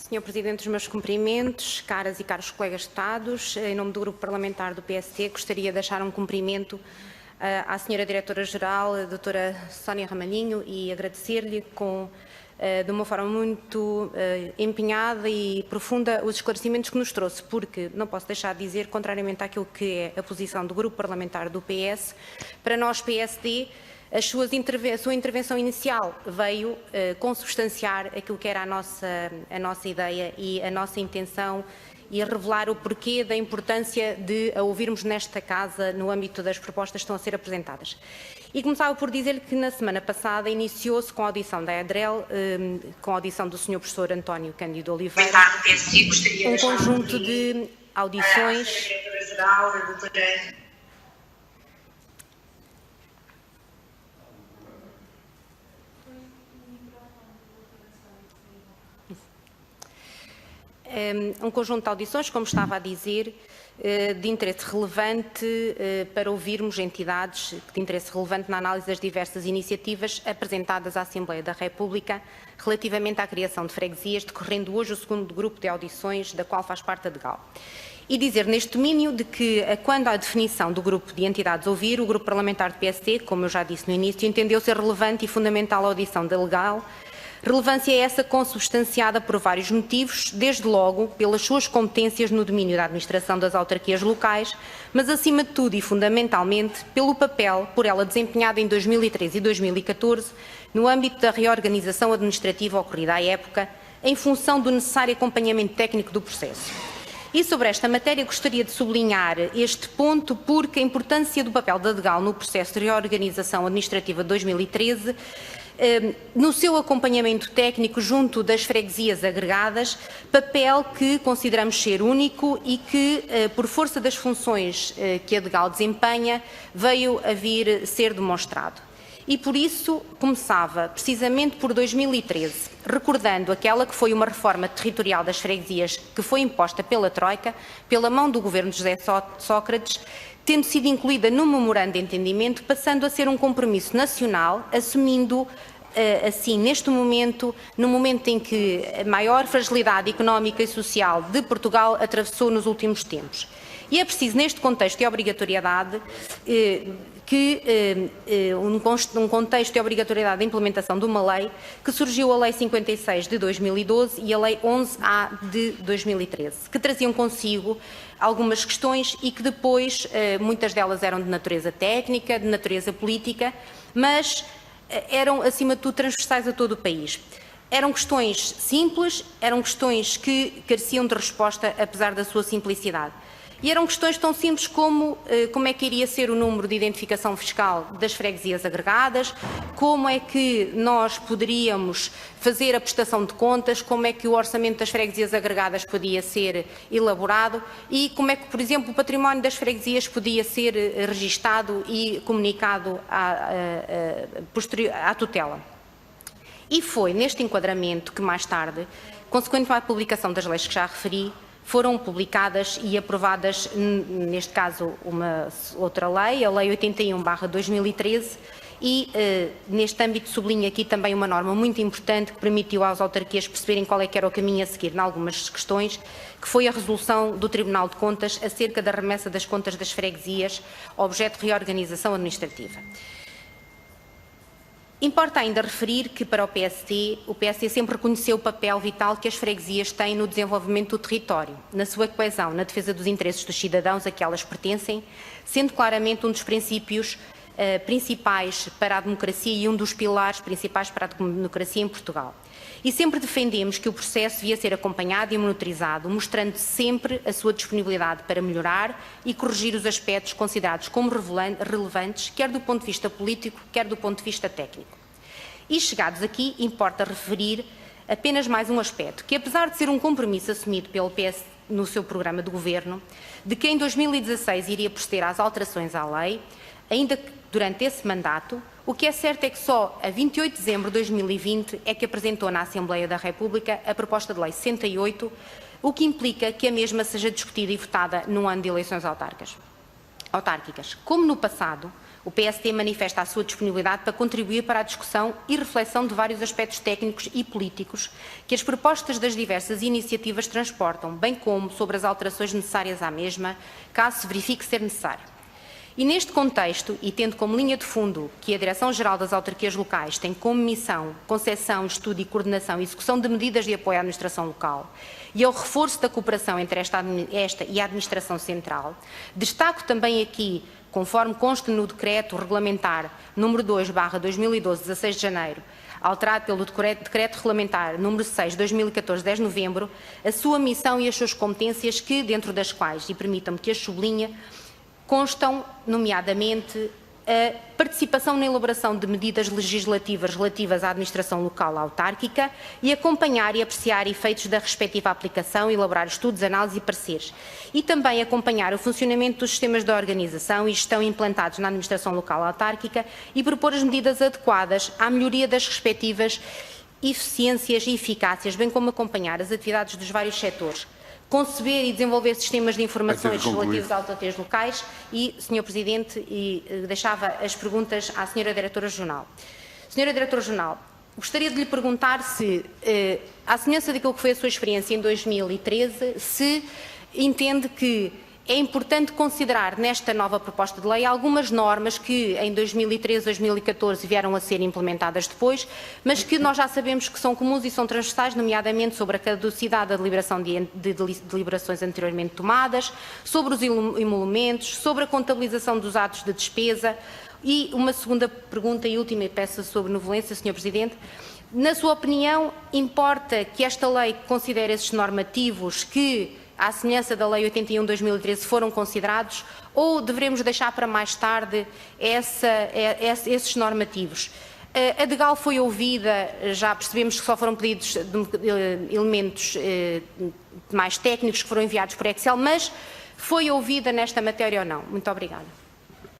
Senhor Presidente, os meus cumprimentos, caras e caros colegas deputados, em nome do Grupo Parlamentar do PSD, gostaria de deixar um cumprimento à Senhora Diretora-Geral, a Doutora Sónia Ramalhinho, e agradecer-lhe de uma forma muito empenhada e profunda os esclarecimentos que nos trouxe, porque não posso deixar de dizer, contrariamente àquilo que é a posição do Grupo Parlamentar do PS, para nós PSD, a sua intervenção inicial veio consubstanciar aquilo que era a nossa ideia e a nossa intenção e a revelar o porquê da importância de a ouvirmos nesta Casa no âmbito das propostas que estão a ser apresentadas. E começava por dizer-lhe que na semana passada iniciou-se com a audição da EDREL, com a audição do Sr. Professor António Cândido Oliveira, um conjunto de audições. Um conjunto de audições, como estava a dizer, de interesse relevante para ouvirmos entidades de interesse relevante na análise das diversas iniciativas apresentadas à Assembleia da República relativamente à criação de freguesias, decorrendo hoje o segundo grupo de audições, da qual faz parte a DEGAL. E dizer neste domínio de que, quando à definição do grupo de entidades a ouvir, o Grupo Parlamentar do PSD, como eu já disse no início, entendeu ser relevante e fundamental a audição da LEGAL. Relevância é essa consubstanciada por vários motivos, desde logo pelas suas competências no domínio da administração das autarquias locais, mas acima de tudo e fundamentalmente pelo papel por ela desempenhado em 2013 e 2014 no âmbito da reorganização administrativa ocorrida à época, em função do necessário acompanhamento técnico do processo. E sobre esta matéria gostaria de sublinhar este ponto porque a importância do papel da DEGAL no processo de reorganização administrativa de 2013 no seu acompanhamento técnico junto das freguesias agregadas, papel que consideramos ser único e que, por força das funções que a DEGAL desempenha, veio a vir ser demonstrado. E por isso começava precisamente por 2013, recordando aquela que foi uma reforma territorial das freguesias que foi imposta pela Troika, pela mão do governo de José Sócrates, tendo sido incluída no memorando de entendimento, passando a ser um compromisso nacional, assumindo assim, neste momento, no momento em que a maior fragilidade económica e social de Portugal atravessou nos últimos tempos. E é preciso, neste contexto de obrigatoriedade, um contexto de obrigatoriedade de implementação de uma lei, que surgiu a Lei 56 de 2012 e a Lei 11A de 2013, que traziam consigo algumas questões e que depois, muitas delas eram de natureza técnica, de natureza política, mas eram, acima de tudo, transversais a todo o país. Eram questões simples, eram questões que careciam de resposta, apesar da sua simplicidade. E eram questões tão simples como é que iria ser o número de identificação fiscal das freguesias agregadas, como é que nós poderíamos fazer a prestação de contas, como é que o orçamento das freguesias agregadas podia ser elaborado e como é que, por exemplo, o património das freguesias podia ser registado e comunicado à tutela. E foi neste enquadramento que mais tarde, consequentemente à publicação das leis que já referi, foram publicadas e aprovadas, neste caso, uma outra lei, a Lei 81/2013, e neste âmbito sublinho aqui também uma norma muito importante que permitiu às autarquias perceberem qual é que era o caminho a seguir em algumas questões, que foi a resolução do Tribunal de Contas acerca da remessa das contas das freguesias, objeto de reorganização administrativa. Importa ainda referir que, para o PSD sempre reconheceu o papel vital que as freguesias têm no desenvolvimento do território, na sua coesão, na defesa dos interesses dos cidadãos a que elas pertencem, sendo claramente um dos princípios principais para a democracia e um dos pilares principais para a democracia em Portugal. E sempre defendemos que o processo devia ser acompanhado e monitorizado, mostrando sempre a sua disponibilidade para melhorar e corrigir os aspectos considerados como relevantes, quer do ponto de vista político, quer do ponto de vista técnico. E chegados aqui, importa referir apenas mais um aspecto, que apesar de ser um compromisso assumido pelo PS no seu programa de governo, de que em 2016 iria proceder às alterações à lei, ainda que durante esse mandato, o que é certo é que só a 28 de dezembro de 2020 é que apresentou na Assembleia da República a proposta de Lei 68, o que implica que a mesma seja discutida e votada no ano de eleições autárquicas. Como no passado, o PSD manifesta a sua disponibilidade para contribuir para a discussão e reflexão de vários aspectos técnicos e políticos que as propostas das diversas iniciativas transportam, bem como sobre as alterações necessárias à mesma, caso se verifique ser necessário. E neste contexto, e tendo como linha de fundo que a Direção-Geral das Autarquias Locais tem como missão concepção, estudo e coordenação e execução de medidas de apoio à administração local e ao reforço da cooperação entre esta e a Administração Central, destaco também aqui, conforme consta no Decreto Regulamentar número 2/2012, 16 de janeiro, alterado pelo Decreto Regulamentar número 6, 2014, 10 de novembro, a sua missão e as suas competências que, dentro das quais, e permitam-me que as sublinhe, constam, nomeadamente, a participação na elaboração de medidas legislativas relativas à administração local autárquica e acompanhar e apreciar efeitos da respectiva aplicação, elaborar estudos, análises e pareceres. E também acompanhar o funcionamento dos sistemas de organização e gestão implantados na administração local autárquica e propor as medidas adequadas à melhoria das respectivas eficiências e eficácias, bem como acompanhar as atividades dos vários setores, conceber e desenvolver sistemas de informações relativos a autarquias locais e, Sr. Presidente, deixava as perguntas à Sra. Diretora-Regional. Sra. Diretora-Regional, gostaria de lhe perguntar se, à semelhança daquilo que foi a sua experiência em 2013, se entende que é importante considerar nesta nova proposta de lei algumas normas que em 2013, 2014 vieram a ser implementadas depois, mas que nós já sabemos que são comuns e são transversais, nomeadamente sobre a caducidade da deliberação de deliberações anteriormente tomadas, sobre os emolumentos, sobre a contabilização dos atos de despesa. E uma segunda pergunta e última, e peço sobre benevolência, Sr. Presidente. Na sua opinião, importa que esta lei considere esses normativos que, à semelhança da Lei 81/2013, foram considerados, ou devemos deixar para mais tarde esses normativos? A DEGAL foi ouvida, já percebemos que só foram pedidos elementos mais técnicos que foram enviados por Excel, mas foi ouvida nesta matéria ou não? Muito obrigada.